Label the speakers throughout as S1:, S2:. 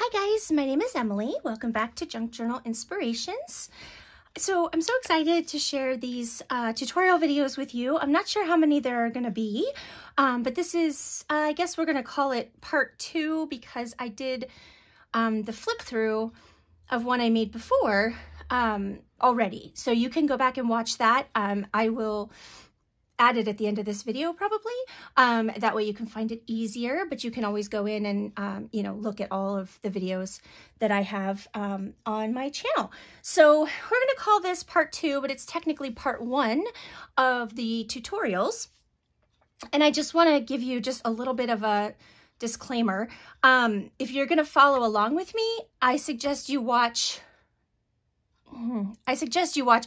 S1: Hi guys, my name is Emily. Welcome back to Junk Journal Inspirations. So I'm so excited to share these tutorial videos with you. I'm not sure how many there are going to be, but this is, I guess we're going to call it part 2 because I did the flip through of one I made before already. So you can go back and watch that. I will add it at the end of this video probably. That way you can find it easier, but you can always go in and, you know, look at all of the videos that I have on my channel. So we're going to call this part 2, but it's technically part 1 of the tutorials. And I just want to give you just a little bit of a disclaimer. If you're going to follow along with me, I suggest you watch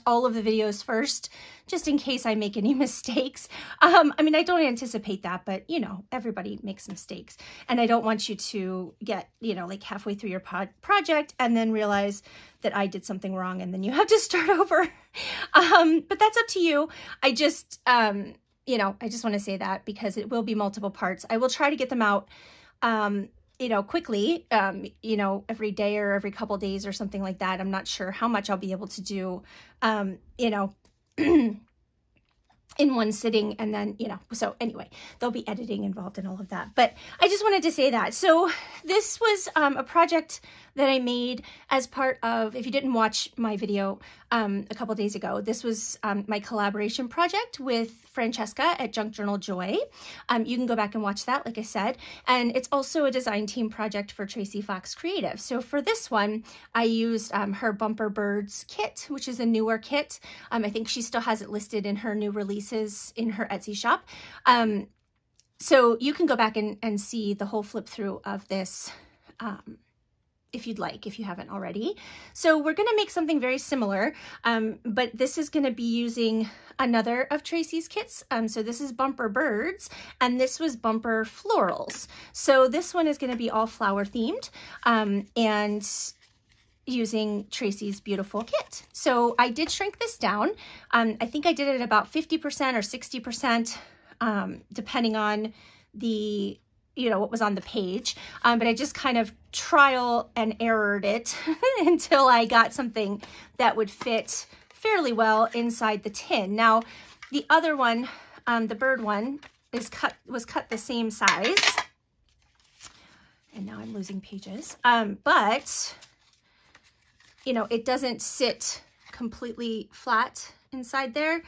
S1: all of the videos first, just in case I make any mistakes. I mean, I don't anticipate that, but you know, everybody makes mistakes. And I don't want you to get, you know, like halfway through your project and then realize that I did something wrong and then you have to start over. But that's up to you. I just, you know, I just want to say that because it will be multiple parts. I will try to get them out, you know, quickly, you know, every day or every couple days or something like that. I'm not sure how much I'll be able to do, you know, in one sitting. And then, you know, so anyway, there'll be editing involved in all of that. But I just wanted to say that. So this was a project that I made as part of, if you didn't watch my video a couple days ago, this was my collaboration project with Francesca at Junk Journal Joy. You can go back and watch that, like I said. And it's also a design team project for Tracie Fox Creative. So for this one, I used her Bumper Birds kit, which is a newer kit. I think she still has it listed in her new releases in her Etsy shop. So you can go back and see the whole flip through of this if you'd like, if you haven't already. So we're going to make something very similar, but this is going to be using another of Tracie's kits. So this is Bumper Birds, and this was Bumper Florals. So this one is going to be all flower themed, and using Tracie's beautiful kit. So I did shrink this down. I think I did it about 50% or 60%, depending on the, you know, what was on the page. But I just kind of trial and errored it until I got something that would fit fairly well inside the tin. Now, the other one, the bird one, was cut the same size. And now I'm losing pages. But, you know, it doesn't sit completely flat inside there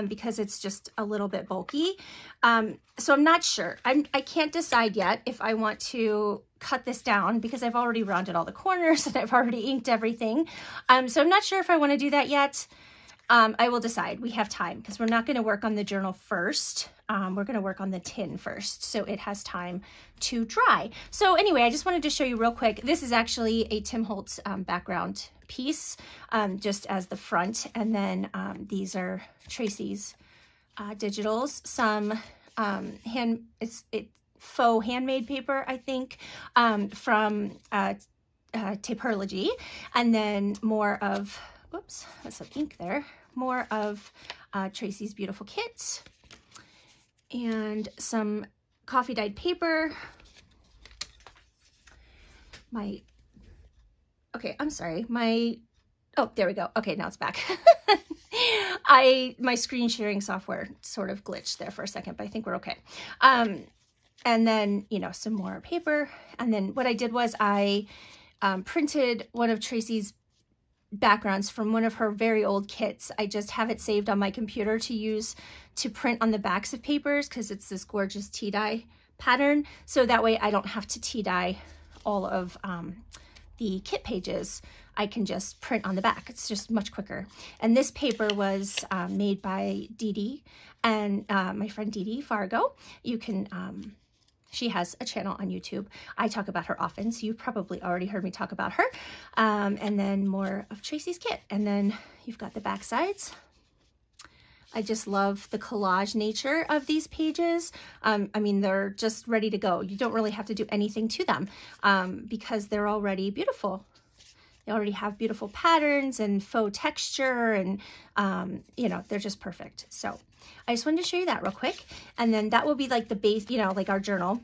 S1: because it's just a little bit bulky. So I'm not sure. I can't decide yet if I want to cut this down because I've already rounded all the corners and I've already inked everything. So I'm not sure if I want to do that yet. I will decide. We have time because we're not going to work on the journal first. We're going to work on the tin first, so it has time to dry. So anyway, I just wanted to show you real quick. This is actually a Tim Holtz background piece, just as the front, and then these are Tracie's digitals. Some faux handmade paper, I think, from Taperlogy, and then more of, whoops, that's some ink there, more of Tracie's beautiful kit, and some coffee dyed paper. Oh, there we go. Okay, now it's back. My screen sharing software sort of glitched there for a second, but I think we're okay. And then, you know, some more paper. And then what I did was I printed one of Tracie's backgrounds from one of her very old kits. I just have it saved on my computer to use to print on the backs of papers because it's this gorgeous tea dye pattern. So that way I don't have to tea dye all of the kit pages. I can just print on the back. It's just much quicker. And this paper was made by Dee Dee and my friend Dee Dee Fargo. You can, she has a channel on YouTube. I talk about her often, so you've probably already heard me talk about her. And then more of Tracie's kit. And then you've got the back sides. I just love the collage nature of these pages. I mean, they're just ready to go. You don't really have to do anything to them because they're already beautiful. They already have beautiful patterns and faux texture, and you know, they're just perfect. So I just wanted to show you that real quick. And then that will be like the base, you know, like our journal.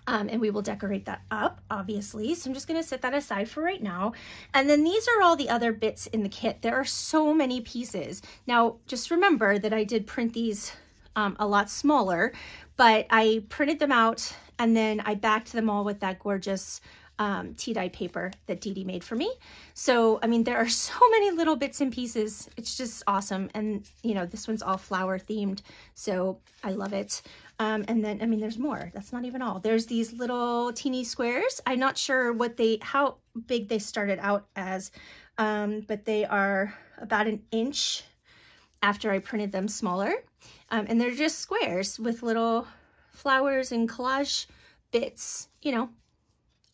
S1: And we will decorate that up, obviously. So I'm just gonna set that aside for right now. And then these are all the other bits in the kit. There are so many pieces. Now, just remember that I did print these a lot smaller, but I printed them out and then I backed them all with that gorgeous tea-dye paper that Dee Dee made for me. So, I mean, there are so many little bits and pieces. It's just awesome. And, you know, this one's all flower themed, so I love it. And then, I mean, there's more. That's not even all. There's these little teeny squares. I'm not sure how big they started out as, but they are about an inch after I printed them smaller. And they're just squares with little flowers and collage bits, you know,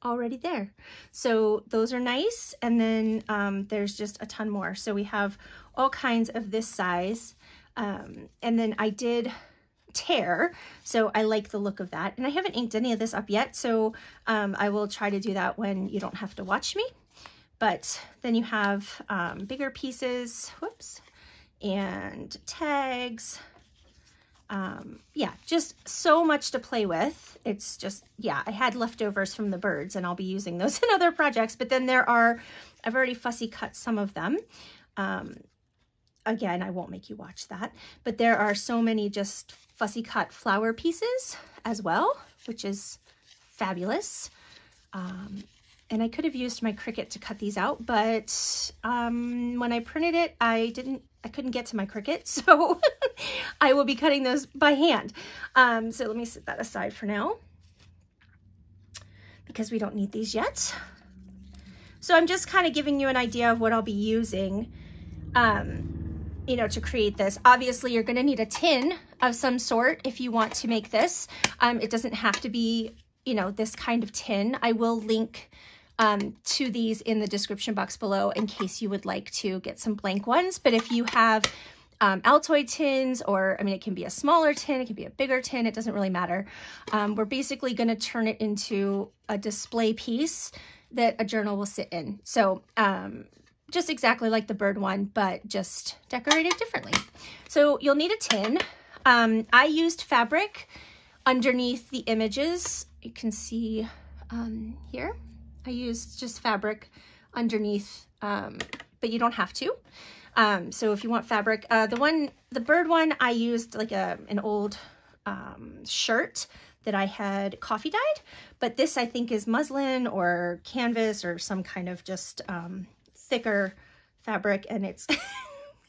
S1: already there. So those are nice. And then there's just a ton more. So we have all kinds of this size. And then I did tear, so I like the look of that. And I haven't inked any of this up yet, so I will try to do that when you don't have to watch me. But then you have bigger pieces, whoops, and tags. Yeah, just so much to play with. It's just, yeah, I had leftovers from the birds and I'll be using those in other projects. But then there are, I've already fussy cut some of them. Again, I won't make you watch that, but there are so many just fussy cut flower pieces as well, which is fabulous. And I could have used my Cricut to cut these out, but when I printed it, I couldn't get to my Cricut, so I will be cutting those by hand. So let me set that aside for now because we don't need these yet. So I'm just kind of giving you an idea of what I'll be using, you know, to create this. Obviously, you're going to need a tin of some sort if you want to make this. It doesn't have to be, you know, this kind of tin. I will link to these in the description box below in case you would like to get some blank ones. But if you have Altoid tins, or, I mean, it can be a smaller tin, it can be a bigger tin, it doesn't really matter. We're basically going to turn it into a display piece that a journal will sit in. So just exactly like the bird one, but just decorated differently. So you'll need a tin. I used fabric underneath the images. You can see here, I used just fabric underneath, but you don't have to. So if you want fabric, the bird one, I used like an old shirt that I had coffee dyed, but this I think is muslin or canvas or some kind of just thicker fabric, and it's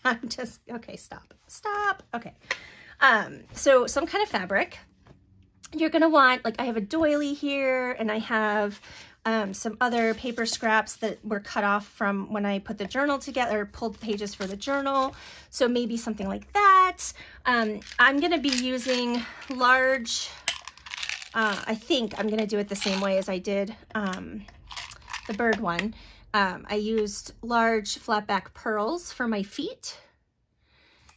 S1: I'm just, okay, stop. Okay. So some kind of fabric. You're going to want, like, I have a doily here, and I have some other paper scraps that were cut off from when I put the journal together, pulled pages for the journal. So maybe something like that. I'm going to be using large, I think I'm going to do it the same way as I did the bird one. I used large flatback pearls for my feet.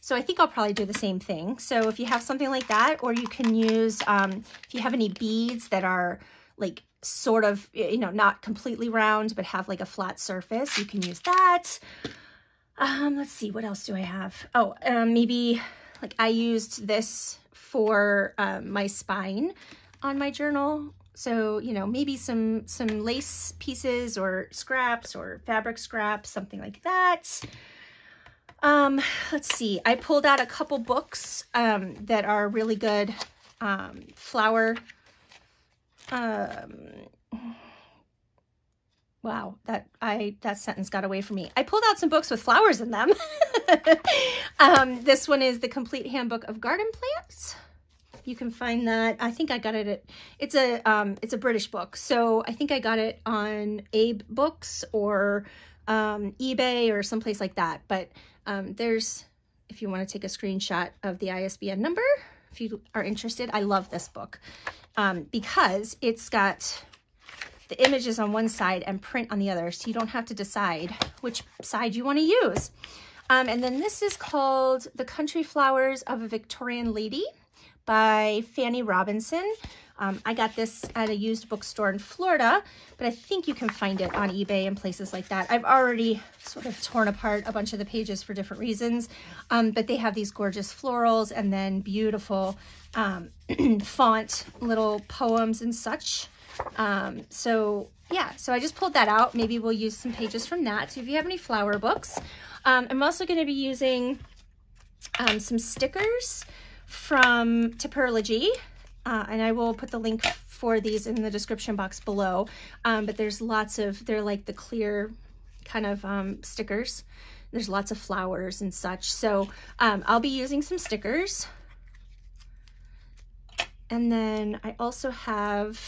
S1: So I think I'll probably do the same thing. So if you have something like that, or you can use, if you have any beads that are like sort of, you know, not completely round, but have like a flat surface, you can use that. Let's see, what else do I have? Oh, maybe like I used this for my spine on my journal. So, you know, maybe some lace pieces or scraps or fabric scraps, something like that. Let's see, I pulled out a couple books that are really good flower. Wow, that sentence got away from me. I pulled out some books with flowers in them. This one is The Complete Handbook of Garden Plants. You can find that. I think I got it at, it's a British book. So I think I got it on Abe Books or eBay or someplace like that. But there's, if you want to take a screenshot of the ISBN number, if you are interested. I love this book because it's got the images on one side and print on the other. So you don't have to decide which side you want to use. And then this is called The Country Flowers of a Victorian Lady by Fanny Robinson. I got this at a used bookstore in Florida, but I think you can find it on eBay and places like that. I've already sort of torn apart a bunch of the pages for different reasons, but they have these gorgeous florals and then beautiful font little poems and such. So yeah, so I just pulled that out. Maybe we'll use some pages from that. So if you have any flower books, I'm also going to be using some stickers from Taperlogy, and I will put the link for these in the description box below. But there's lots of, they're like the clear kind of stickers. There's lots of flowers and such. So I'll be using some stickers. And then I also have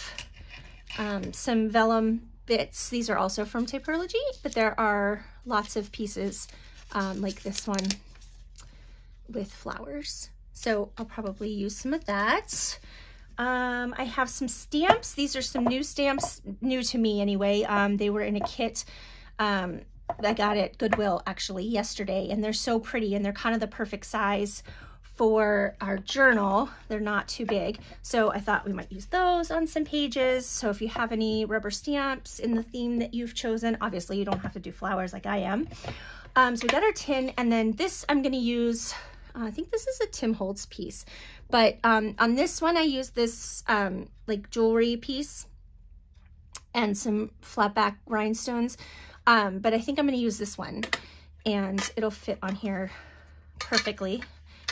S1: some vellum bits. These are also from Taperlogy, but there are lots of pieces like this one with flowers. So I'll probably use some of that. I have some stamps. These are some new stamps, new to me anyway. They were in a kit I got at Goodwill actually yesterday, and they're so pretty, and they're kind of the perfect size for our journal. They're not too big, so I thought we might use those on some pages. So if you have any rubber stamps in the theme that you've chosen, obviously you don't have to do flowers like I am. So we got our tin, and then this I'm going to use, I think this is a Tim Holtz piece, but on this one I use this like jewelry piece and some flat back rhinestones, but I think I'm going to use this one, and it'll fit on here perfectly.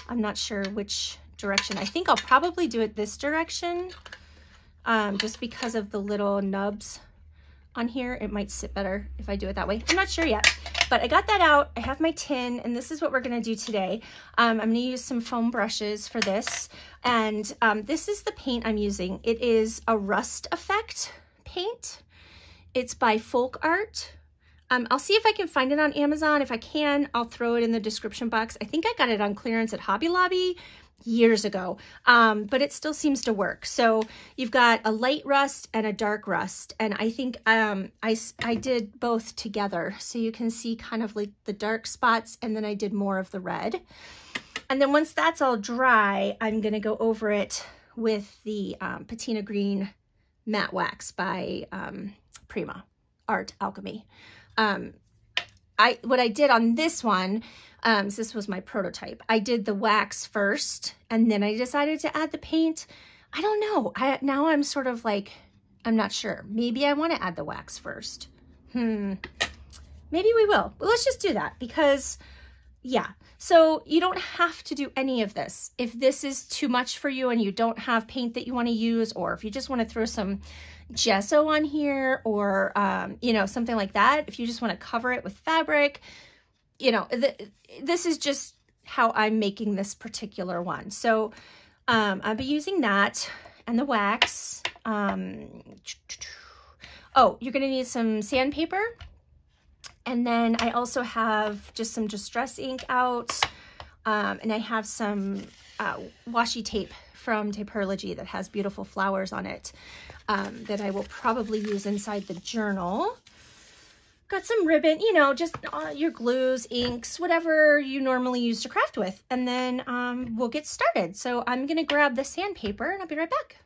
S1: I'm not sure which direction. I think I'll probably do it this direction, just because of the little nubs on here. It might sit better if I do it that way. I'm not sure yet, but I got that out. I have my tin, and this is what we're going to do today. I'm going to use some foam brushes for this, and this is the paint I'm using. It is a Rust Effect paint. It's by Folk Art. I'll see if I can find it on Amazon. If I can, I'll throw it in the description box. I think I got it on clearance at Hobby Lobby years ago, but it still seems to work. So you've got a light rust and a dark rust, and I think I did both together, so you can see kind of like the dark spots, and then I did more of the red. And then once that's all dry, I'm going to go over it with the Patina Green Matte Wax by Prima Art Alchemy. What I did on this one, so this was my prototype. I did the wax first, and then I decided to add the paint. I don't know. Now I'm sort of like, I'm not sure. Maybe I want to add the wax first. Maybe we will. But let's just do that because, yeah. So you don't have to do any of this. If this is too much for you and you don't have paint that you want to use, or if you just want to throw some gesso on here, or you know, something like that, if you just want to cover it with fabric, you know, this is just how I'm making this particular one. So I'll be using that and the wax. Oh, you're gonna need some sandpaper, and then I also have just some distress ink out, and I have some washi tape from Taperlogy that has beautiful flowers on it, that I will probably use inside the journal. Got some ribbon, you know, just your glues, inks, whatever you normally use to craft with. And then we'll get started. So I'm going to grab the sandpaper and I'll be right back.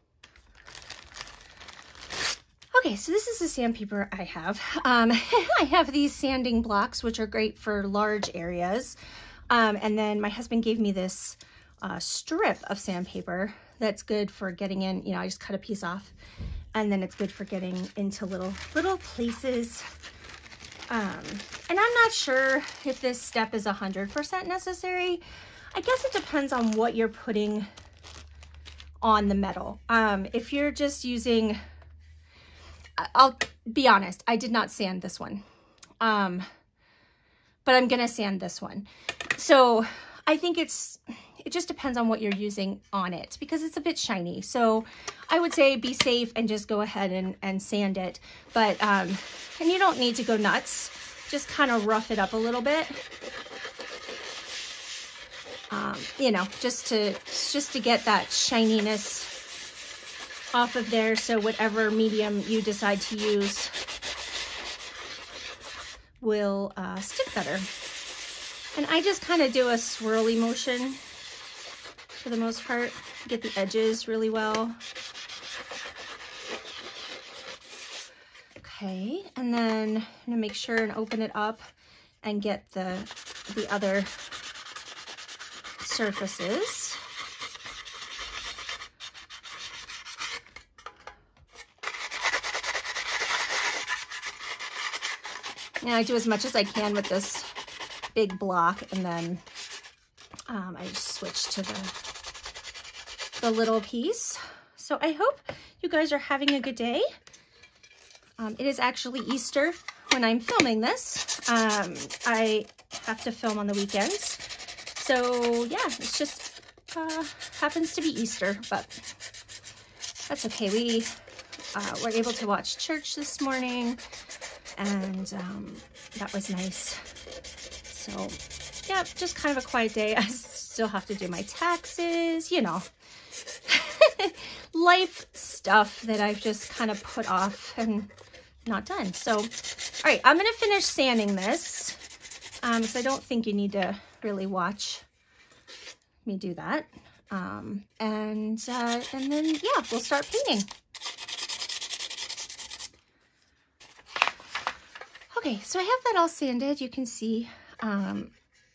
S1: Okay, so this is the sandpaper I have. I have these sanding blocks, which are great for large areas. And then my husband gave me this strip of sandpaper that's good for getting in, you know, I just cut a piece off, and then it's good for getting into little places. And I'm not sure if this step is 100% necessary. I guess it depends on what you're putting on the metal. If you're just using, I'll be honest, I did not sand this one, but I'm gonna sand this one. So I think it just depends on what you're using on it, because it's a bit shiny. So I would say be safe and just go ahead and sand it. But, and you don't need to go nuts. Just kind of rough it up a little bit. You know, just to get that shininess off of there. So whatever medium you decide to use will stick better. And I just kind of do a swirly motion for the most part, get the edges really well. Okay, and then I'm gonna make sure and open it up and get the other surfaces. And I do as much as I can with this big block, and then I just switch to the little piece. So I hope you guys are having a good day. It is actually Easter when I'm filming this. I have to film on the weekends. So yeah, it's just happens to be Easter, but that's okay. We were able to watch church this morning, and that was nice. So yeah, just kind of a quiet day. I still have to do my taxes, you know, life stuff that I've just kind of put off and not done. So, all right, I'm gonna finish sanding this. So I don't think you need to really watch me do that. And then yeah, we'll start painting. Okay, so I have that all sanded. You can see,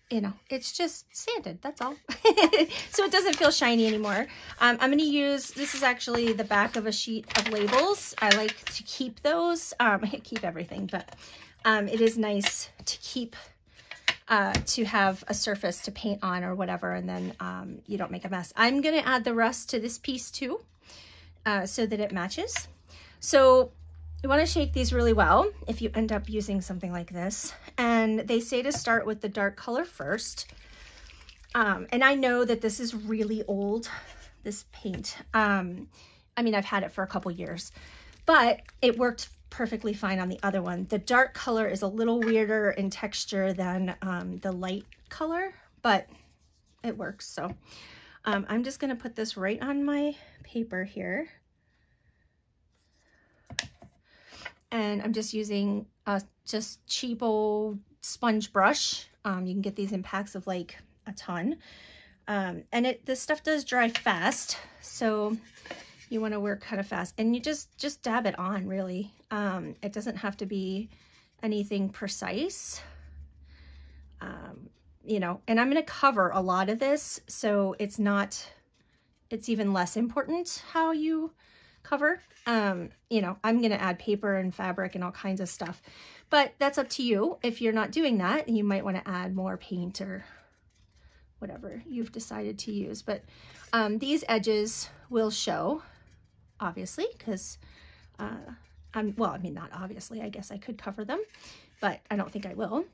S1: you know, it's just sanded, that's all. So it doesn't feel shiny anymore. I'm going to use, this is actually the back of a sheet of labels. I like to keep those. I keep everything, but it is nice to keep, to have a surface to paint on or whatever, and then you don't make a mess. I'm going to add the rust to this piece too, so that it matches. So you want to shake these really well if you end up using something like this. And they say to start with the dark color first. And I know that this is really old, this paint. I mean, I've had it for a couple years, but it worked perfectly fine on the other one. The dark color is a little weirder in texture than the light color, but it works. So I'm just going to put this right on my paper here. And I'm just using a just cheap old sponge brush. You can get these in packs of like a ton. And this stuff does dry fast, so you want to work kind of fast. And you just dab it on, really. It doesn't have to be anything precise. You know, and I'm going to cover a lot of this, so it's even less important how you cover. You know, I'm going to add paper and fabric and all kinds of stuff, but that's up to you. If you're not doing that, you might want to add more paint or whatever you've decided to use. But these edges will show, obviously, because well, I mean, not obviously, I guess I could cover them, but I don't think I will.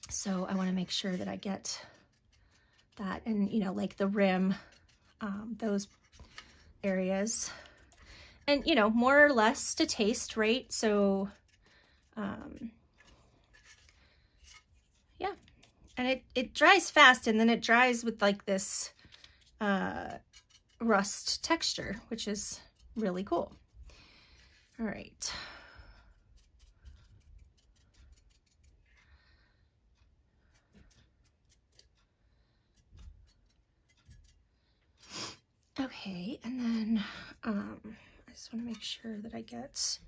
S1: So I want to make sure that I get that, and you know, like the rim, those areas. And, you know, more or less to taste, right? So, yeah. And it dries fast, and then it dries with like this rust texture, which is really cool. All right. Okay, and then I just want to make sure that I get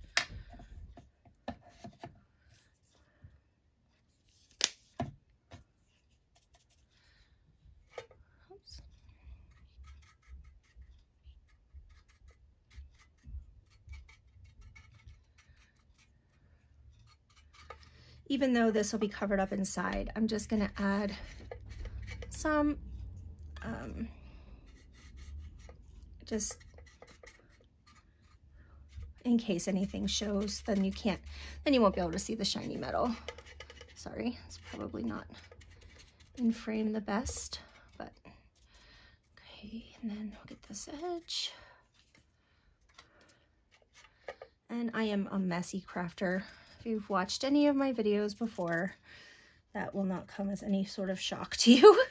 S1: oops. Even though this will be covered up inside, I'm just going to add some just in case anything shows, then you won't be able to see the shiny metal. Sorry, it's probably not in frame the best, but okay, and then we'll get this edge. And I am a messy crafter. If you've watched any of my videos before, that will not come as any sort of shock to you.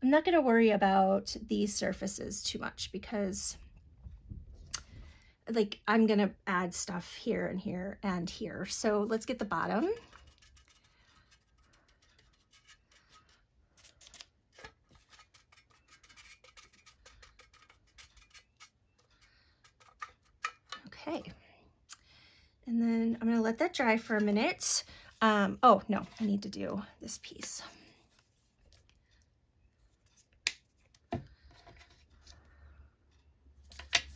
S1: I'm not going to worry about these surfaces too much because like I'm going to add stuff here and here and here. So let's get the bottom. And then I'm gonna let that dry for a minute. Oh no, I need to do this piece.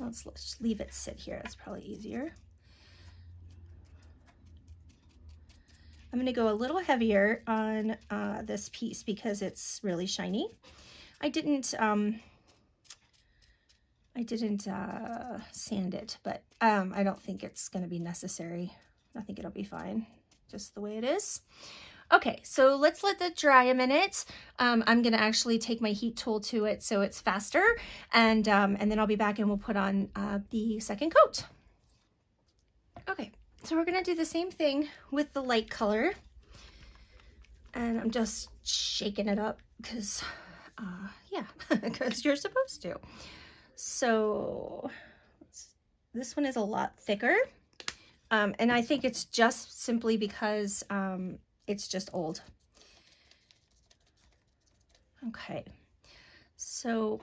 S1: Let's just leave it sit here. That's probably easier. I'm gonna go a little heavier on this piece because it's really shiny. I didn't sand it, but I don't think it's gonna be necessary. I think it'll be fine, just the way it is. Okay, so let's let that dry a minute. I'm gonna actually take my heat tool to it so it's faster, and then I'll be back and we'll put on the second coat. Okay, so we're gonna do the same thing with the light color, and I'm just shaking it up because, yeah, because you're supposed to. So this one is a lot thicker, and I think it's just simply because it's just old. Okay, so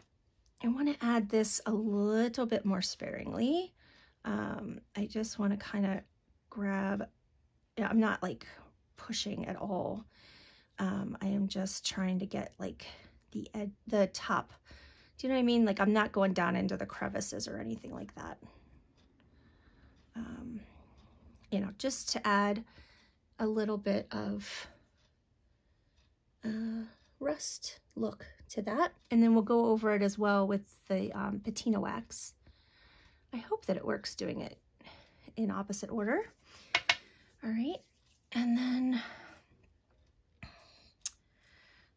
S1: I want to add this a little bit more sparingly. I just want to kind of grab, yeah, I'm not like pushing at all. I am just trying to get like the top. Do you know what I mean? Like I'm not going down into the crevices or anything like that. You know, just to add a little bit of rust look to that. And then we'll go over it as well with the patina wax. I hope that it works doing it in opposite order. All right, and then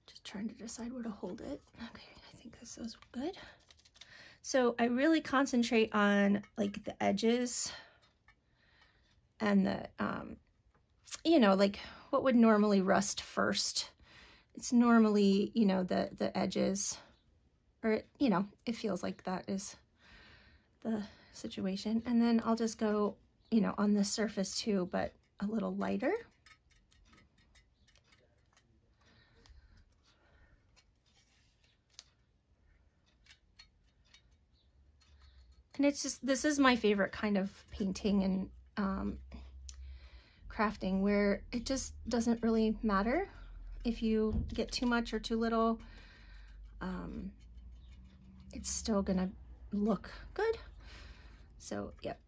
S1: just trying to decide where to hold it. Okay, I think this is good. So I really concentrate on like the edges and the, you know, like what would normally rust first. It's normally, you know, the edges, or, you know, it feels like that is the situation. And then I'll just go, you know, on the surface too, but a little lighter. And it's just, this is my favorite kind of painting and crafting, where it just doesn't really matter if you get too much or too little. It's still gonna look good. So, yep.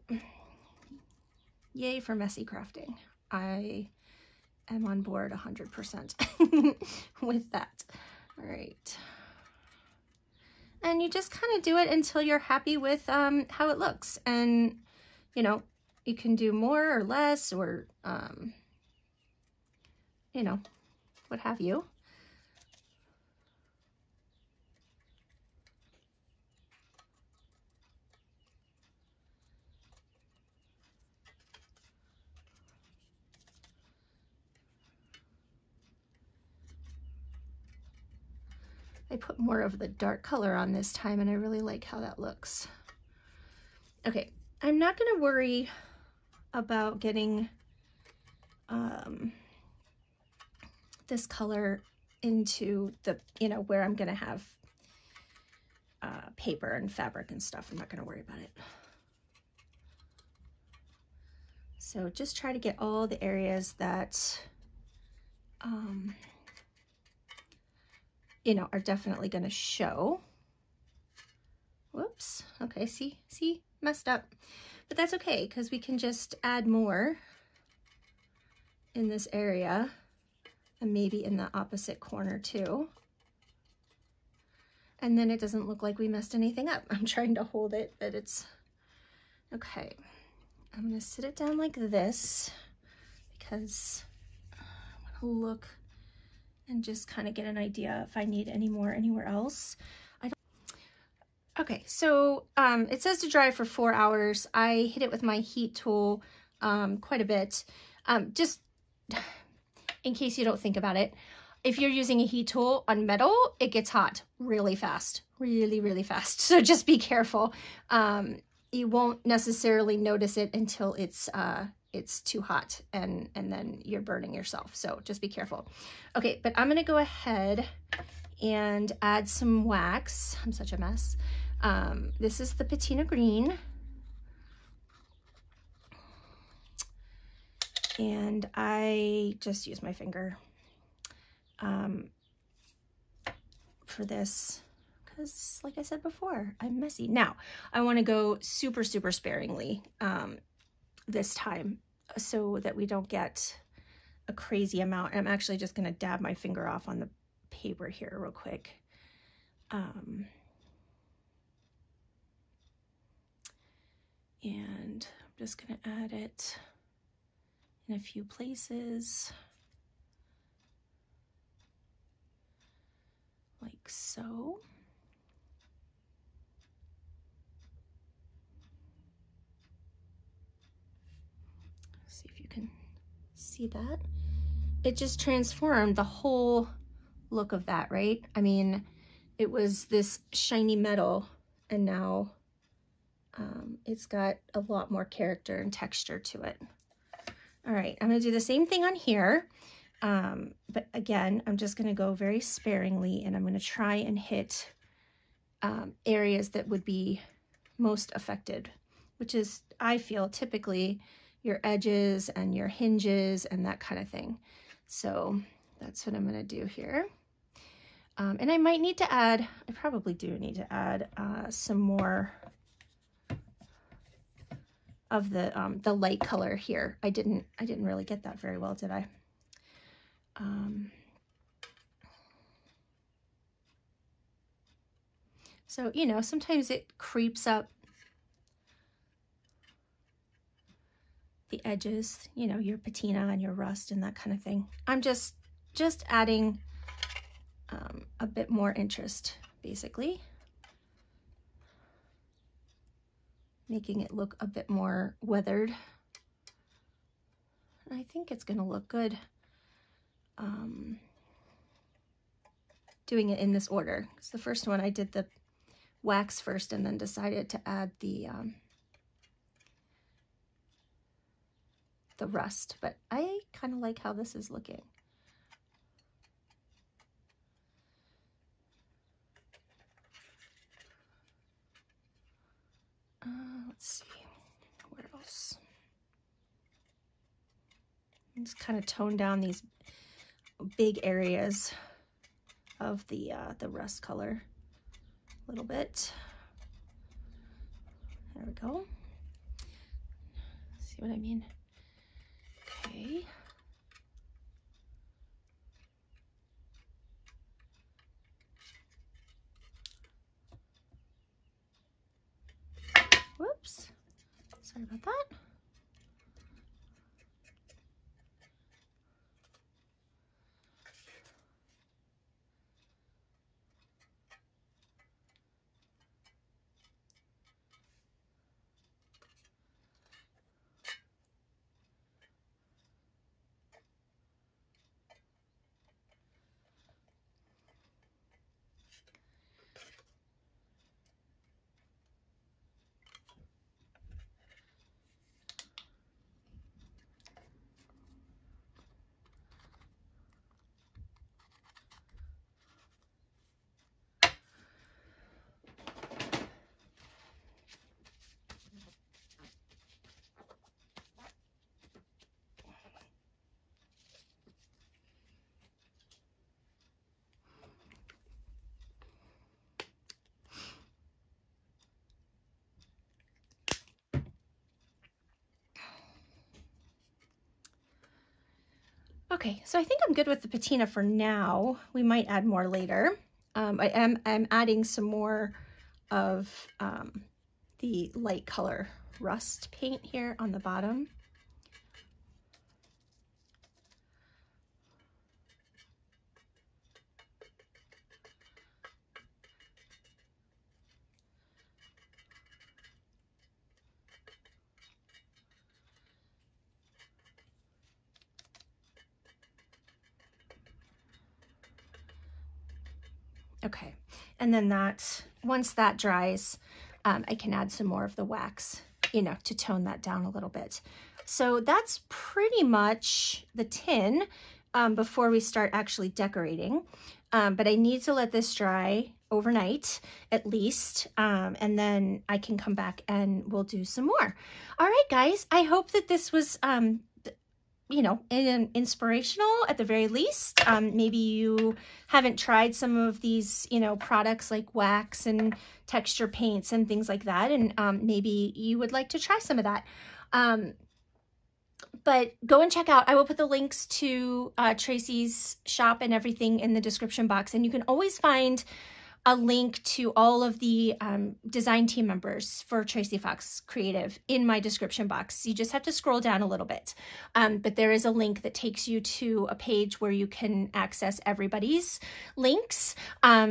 S1: Yay for messy crafting. I am on board 100% with that. All right. And you just kind of do it until you're happy with how it looks. And, you know, you can do more or less, or, you know, what have you. I put more of the dark color on this time, and I really like how that looks. Okay, I'm not going to worry about getting this color into the, you know, where I'm going to have paper and fabric and stuff. I'm not going to worry about it. So just try to get all the areas that you know, are definitely going to show. Whoops. Okay, see, messed up. But that's okay, because we can just add more in this area, and maybe in the opposite corner too. And then it doesn't look like we messed anything up. I'm trying to hold it, but it's okay. I'm going to sit it down like this, because I want to look and just kind of get an idea if I need any more anywhere else. Okay, so it says to dry for 4 hours. I hit it with my heat tool quite a bit. Just in case you don't think about it, if you're using a heat tool on metal, it gets hot really fast, really fast. So just be careful. You won't necessarily notice it until it's too hot, and then you're burning yourself. So just be careful. Okay, but I'm gonna go ahead and add some wax. I'm such a mess. This is the patina green. And I just use my finger for this because, like I said before, I'm messy. Now, I want to go super, super sparingly this time so that we don't get a crazy amount. I'm actually just going to dab my finger off on the paper here real quick. And I'm just going to add it in a few places, like so. See if you can see that. It just transformed the whole look of that, right? I mean, it was this shiny metal, and now it's got a lot more character and texture to it. All right, I'm gonna do the same thing on here, but again, I'm just gonna go very sparingly, and I'm gonna try and hit areas that would be most affected, which is, I feel, typically your edges and your hinges and that kind of thing. So that's what I'm gonna do here. And I might need to add, I probably do need to add some more of the light color here. I didn't really get that very well, did I? So, you know, sometimes it creeps up the edges, you know, your patina and your rust and that kind of thing. I'm just adding a bit more interest, basically. Making it look a bit more weathered. I think it's gonna look good doing it in this order. Because the first one I did the wax first and then decided to add the rust, but I kind of like how this is looking. Let's see, where else? Just kind of tone down these big areas of the rust color a little bit. There we go. See what I mean? Okay. Whoops, sorry about that. Okay, so I think I'm good with the patina for now. We might add more later. I'm adding some more of the light color rust paint here on the bottom. Okay, and then once that dries, I can add some more of the wax, you know, to tone that down a little bit. So that's pretty much the tin before we start actually decorating. But I need to let this dry overnight at least, and then I can come back and we'll do some more. All right, guys, I hope that this was you know, inspirational at the very least. Maybe you haven't tried some of these, you know, products like wax and texture paints and things like that. And maybe you would like to try some of that. But go and check out, I will put the links to Tracie's shop and everything in the description box. And you can always find a link to all of the design team members for Tracie Fox Creative in my description box. You just have to scroll down a little bit. But there is a link that takes you to a page where you can access everybody's links.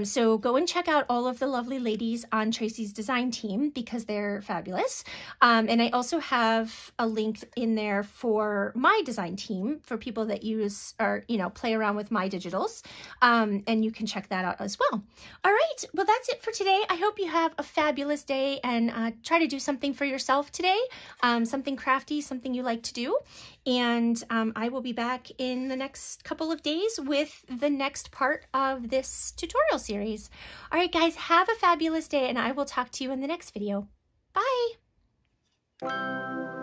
S1: So go and check out all of the lovely ladies on Tracie's design team because they're fabulous. And I also have a link in there for my design team for people that use or, you know, play around with my digitals. And you can check that out as well. All right, well, that's it for today. I hope you have a fabulous day and try to do something for yourself today, something crafty, something you like to do. And I will be back in the next couple of days with the next part of this tutorial series. All right, guys, have a fabulous day, and I will talk to you in the next video. Bye.